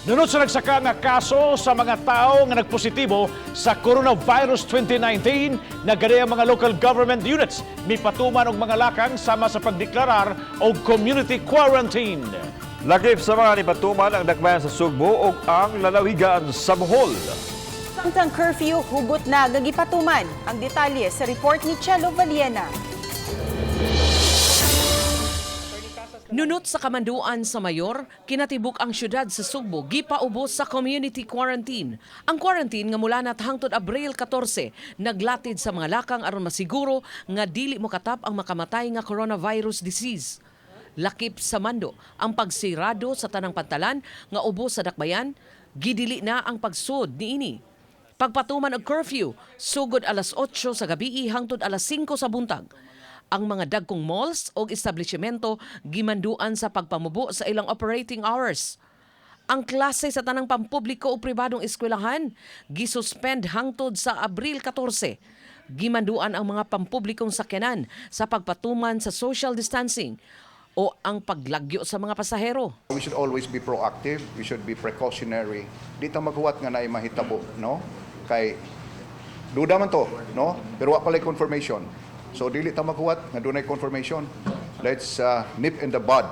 Nunod sa nagsaka nga kaso sa mga tao nga nagpositibo sa coronavirus 2019, nagadi ang mga local government units mipatuman og mga lakang sama sa pagdeklarar og community quarantine. Lakip sa mga nipatuman ang dakbayan sa Sugbo ug ang lalawigan sa Bohol. Samtang curfew, hugot na gagipatuman. Ang detalye sa report ni Chelo Valiena. Nunot sa kamanduan sa mayor, kinatibuk ang syudad sa Sugbo gipaubos sa community quarantine. Ang quarantine nga mula na hangtod Abril 14 naglatid sa mga lakang aron masiguro nga dili mo katap ang makamatay nga coronavirus disease. Lakip sa mando ang pagsirado sa tanang pantalan nga ubos sa dakbayan, gidili na ang pagsud niini. Pagpatuman og curfew, sugod alas 8 sa gabi hangtod alas 5 sa buntag. Ang mga dagkong malls o establishmento gimanduan sa pagpamubo sa ilang operating hours. Ang klase sa tanang pampubliko o pribadong eskwelahan gisuspend hangtod sa Abril 14. Gimanduan ang mga pampublikong sakyanan sa pagpatuman sa social distancing o ang paglagyo sa mga pasahero. We should always be proactive, we should be precautionary. Di ta maghuwat nga naay mahitabo, no? Kay duda man to, no? Pero wa pala confirmation. So dili ta maghuwat nga dunay confirmation. Let's nip in the bud.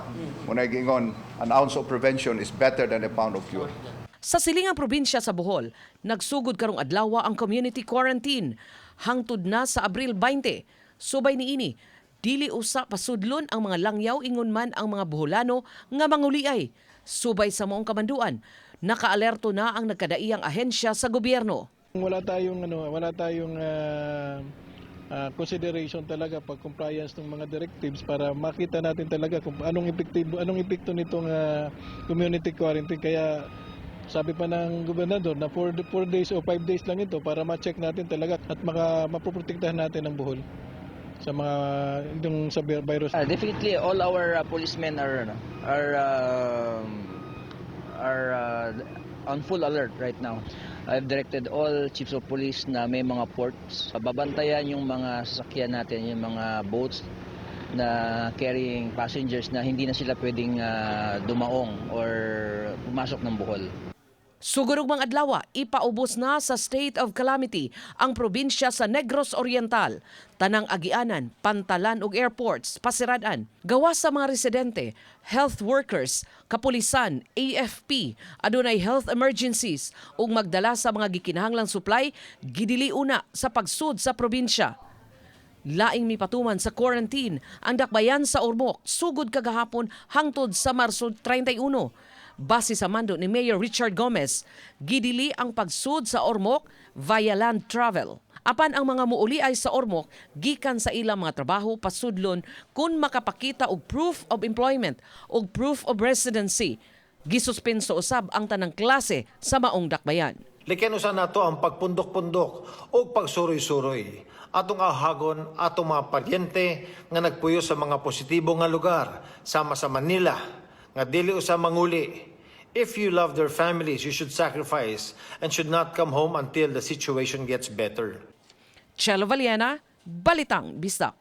Muna gingon, an ounce of prevention is better than a pound of cure. Sa silingang probinsya sa Bohol, nagsugod karong adlaw ang community quarantine hangtod na sa Abril 20. Subay niini, dili usa pasudlon ang mga langyaw ingon man ang mga Boholano nga manguliay. Subay sa moong kamanduan, nakaalerto na ang nagkadaiyang ahensya sa gobyerno. Wala tayong consideration talaga pag compliance ng mga directives para makita natin talaga kung anong epekto nitong community quarantine. Kaya sabi pa ng gobernador na 4 days o 5 days lang ito para ma-check natin talaga at mapoprotektahan natin ang Bohol sa mga itong sa virus. Definitely all our policemen are on full alert right now. I've directed all chiefs of police na may mga ports. Babantayan yung mga sasakyan natin, yung mga boats na carrying passengers na hindi na sila pwedeng dumaong or pumasok ng Bohol. Sugurog mga adlaw, ipaubos na sa state of calamity ang probinsya sa Negros Oriental. Tanang agianan, pantalan ug airports, pasiradan. Gawas sa mga residente, health workers, kapulisan, AFP, adunay health emergencies ug magdala sa mga gikinahanglang supply, gidili una sa pagsud sa probinsya. Laing mipatuman sa quarantine ang dakbayan sa Ormoc sugod kagahapon hangtod sa Marso 31. Base sa mando ni Mayor Richard Gomez, gidili ang pagsud sa Ormoc via land travel. Apan ang mga muuli ay sa Ormoc gikan sa ilang mga trabaho pasudlon kung makapakita og proof of employment og proof of residency. Gisuspenso usab ang tanang klase sa maong dakbayan. Likyan usan nato ang pagpundok-pundok o pagsuroy-suroy. Atong ahagon atong mga paryente nga nagpuyo sa mga positibo nga lugar sama sa Manila nga dili usa manguli. If you love their families, you should sacrifice and should not come home until the situation gets better. Chelo Valiena, Balitang Bisdak.